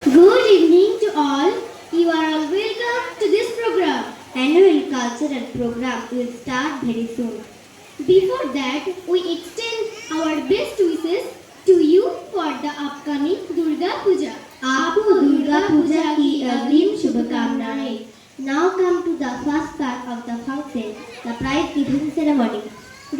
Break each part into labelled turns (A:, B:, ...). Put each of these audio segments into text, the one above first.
A: Good evening to all. You are all welcome to this program. Annual cultural program will start very soon. Before that, we extend our best wishes to you for the upcoming Durga Puja. आपको दुर्गा पूजा की अग्रिम शुभकामनाएं. Now come to the first part of the function, the prize giving ceremony.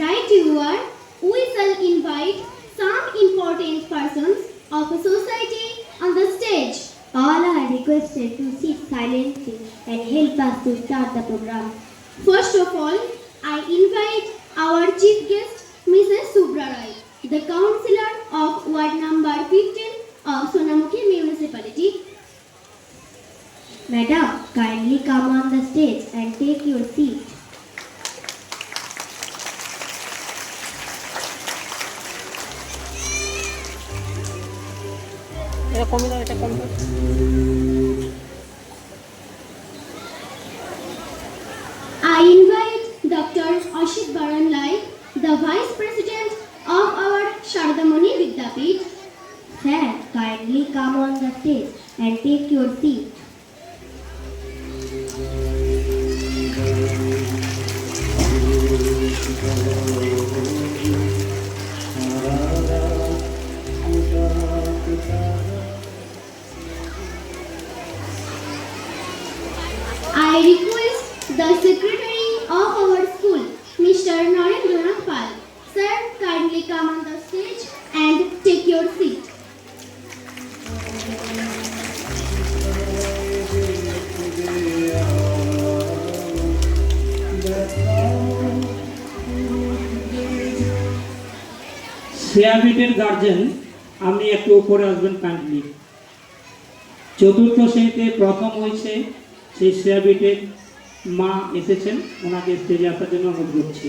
A: Right, you are. We shall invite some important persons of a society on the stage. All are requested to sit silently and help us to start the program. First of all, I invite our chief guest, Mrs. Subra Rai, the councillor of Ward number 15 of Sonamukhi Municipality. Madam, kindly come on the stage and take your seat. I invite Dr. Ashit Baranlai, the Vice President of our Shardamani Vidyapith. Sir, kindly come on the stage and take your seat. I request the Secretary of our school, Mr. Narendranath Pal. Sir, kindly come on the stage and take your seat.
B: শ্রেয়াবিটের guardian আপনি একটু উপরে আসবেন kindly. চতুর্থ শ্রেণীতে প্রথম হয়েছে সেই শ্রেয়াবিটের মা এসেছেন, ওনাকে স্টেজে আসার জন্য অনুরোধ করছি।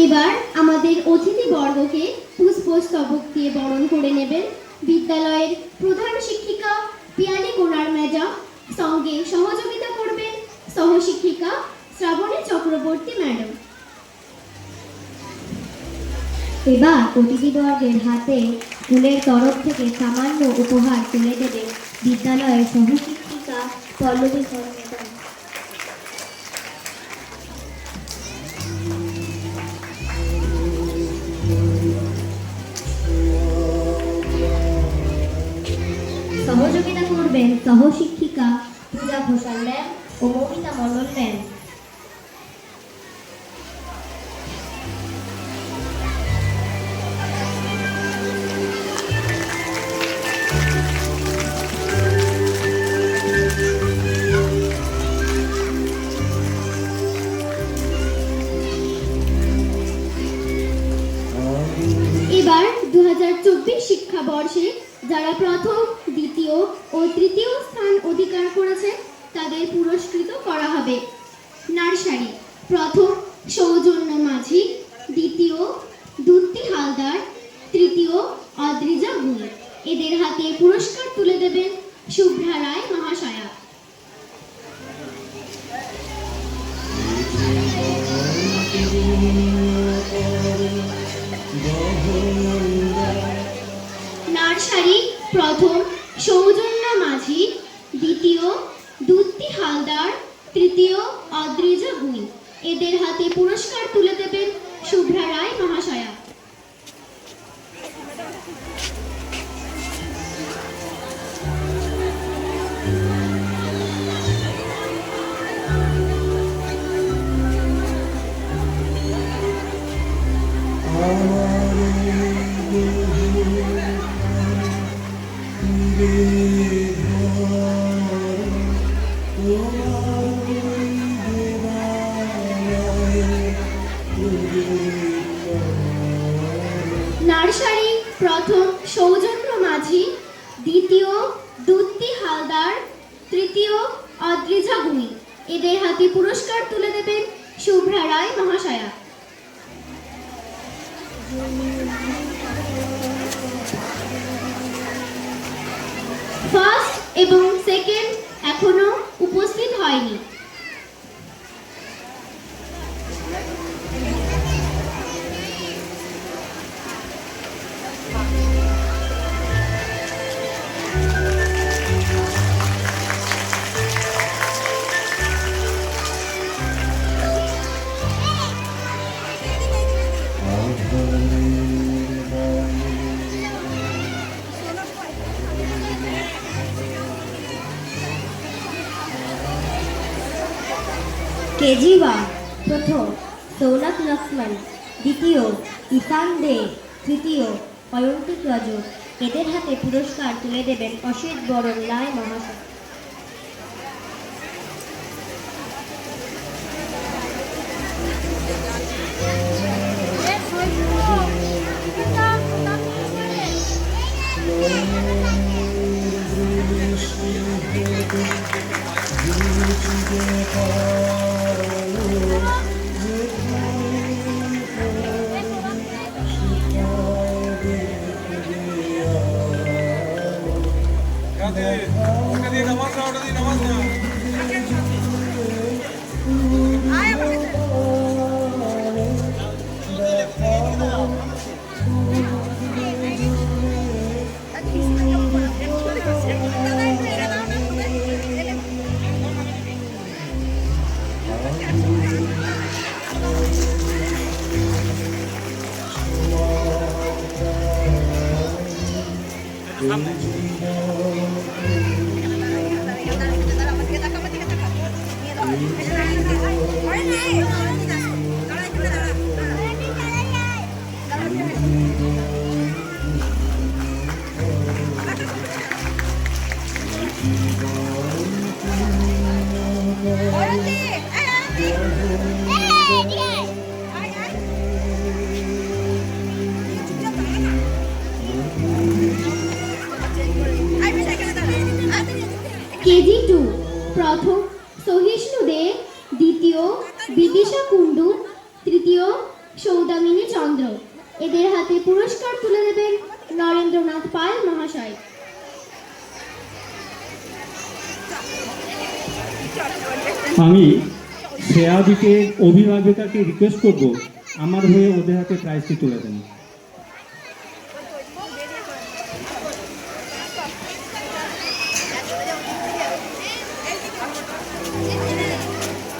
A: এবার আমাদের অতিথিবর্গকে পুষ্পস্তবক দিয়ে বরণ করে নেবেন বিদ্যালয়ের প্রধান শিক্ষিকা পিয়ালি কোনার ম্যাডাম, সঙ্গে সহযোগিতা করবেন সহশিক্ষিকা শ্রাবণী চক্রবর্তী ম্যাডাম। এবার অতিথিবর্গের হাতে স্কুলের তরফ থেকে সামান্য উপহার তুলে দেবেন বিদ্যালয়ের সহশিক্ষিকা পল্লবী ম্যাডাম। সহযোগিতা করবেন সহশিক্ষিকা পূজা ঘোষাল ম্যাম ও মমিতা মণ্ডল ম্যাম। এবার 2024 শিক্ষাবর্ষে যারা প্রথম, দ্বিতীয় ও তৃতীয় স্থান অধিকার করেছে তাদের পুরস্কৃত করা হবে। নার্সারি প্রথম সৌজন্য মাঝি, দ্বিতীয় দুত্তি হালদার, তৃতীয় অদ্রিজা গুল। এদের হাতে পুরস্কার তুলে দেবেন শুভ্রা রায় মহাশয়া। নার্সারি প্রথম সৌজন্য মাঝি, দ্বিতীয় দুত্তি হালদার, তৃতীয় অদ্রিজা গুই। এদের হাতে পুরস্কার তুলে দেবেন শুভ্রা রায় মহাশয়া। নার্সারি প্রথম সৌজন্য মাঝি, দ্বিতীয় দুত্তি হালদার, তৃতীয় অদ্রিজা গুই। এদের হাতে পুরস্কার তুলে দেবেন শুভ্রা রায় মহাশয়া। ফার্স্ট এবং সেকেন্ড এখনো উপস্থিত হয়নি। কেজি 1 প্রথম সৌনক লক্ষ্মণ, দ্বিতীয় ঈশান দে, তৃতীয় অয়ন্তিক রজক। এদের হাতে পুরস্কার তুলে দেবেন অসিত বরণ রায় মহাশয়। কেজি 2 প্রথম সহিষ্ণু দে, দ্বিতীয় বিদিশা কুণ্ডু, তৃতীয় সৌদামিনী চন্দ্র। এদের হাতে পুরস্কার তুলে দেবেন নরেন্দ্রনাথ পাল মহাশয়।
B: আমি শ্রেয়াদিকে অভিভাবিকাকে রিকোয়েস্ট করব আমার হয়ে ওদের হাতে প্রাইজটি তুলে দেন।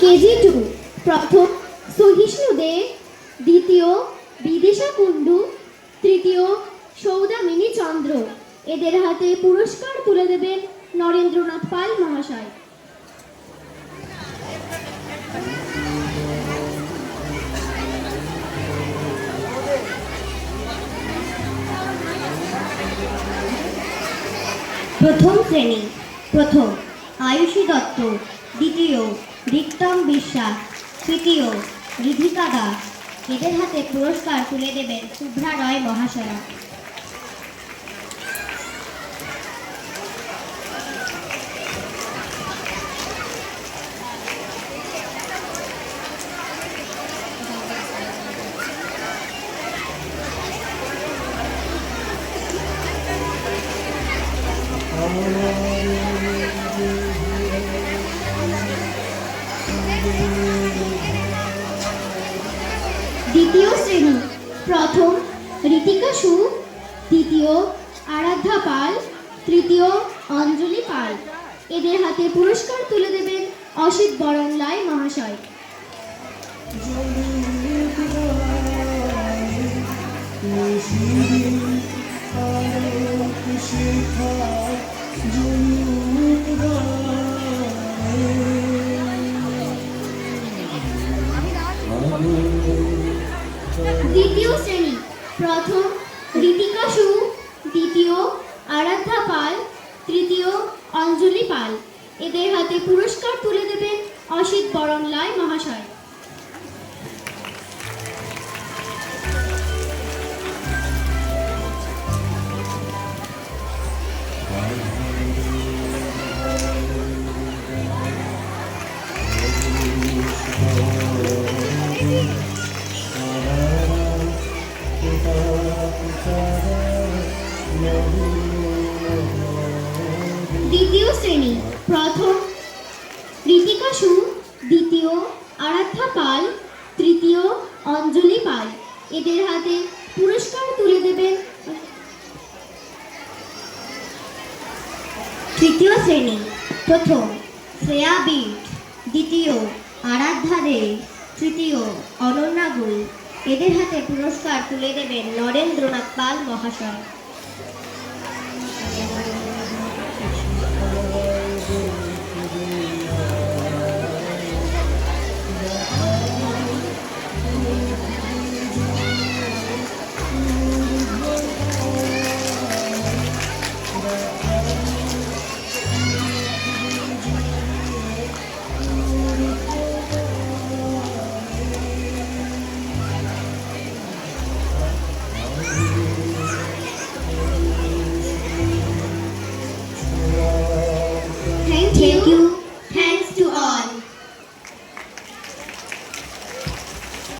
A: কেজি 2 প্রথম সহিষ্ণু দে, দ্বিতীয় বিদিশা কুণ্ডু, তৃতীয় সৌদামিনী চন্দ্র। এদের হাতে পুরস্কার তুলে দেবেন নরেন্দ্রনাথ পাল মহাশয়। প্রথম শ্রেণী প্রথম আয়ুষী দত্ত, দ্বিতীয় রিক্তম বিশ্বাস, তৃতীয় রিধিকা দাস। এদের হাতে পুরস্কার তুলে দেবেন শুভ্রা রয় মহাশয়া। দ্বিতীয় শ্রেণী প্রথম ঋতিকা সু, দ্বিতীয় আরাধ্যা পাল, তৃতীয় অঞ্জলি পাল। এদের হাতে পুরস্কার তুলে দেবেন অসিত বরণ রায় মহাশয়। দ্বিতীয় শ্রেণী প্রথম ঋতিকা সু, দ্বিতীয় আরাধ্যা পাল, তৃতীয় অঞ্জলি পাল। এদের হাতে পুরস্কার তুলে দেবেন অসিত বরণ রায় মহাশয়। দ্বিতীয় শ্রেণী প্রথম ঋতিকা সু, দ্বিতীয় আরাধ্যা পাল, তৃতীয় অঞ্জলি পাল। এদের হাতে পুরস্কার তুলে দেবেন। তৃতীয় শ্রেণী প্রথম শ্রেয়া বিট, দ্বিতীয় আরাধ্যা দে, তৃতীয় অনন্যা গুল। এদের হাতে পুরস্কার তুলে দেবেন নরেন্দ্রনাথ পাল মহাশয়।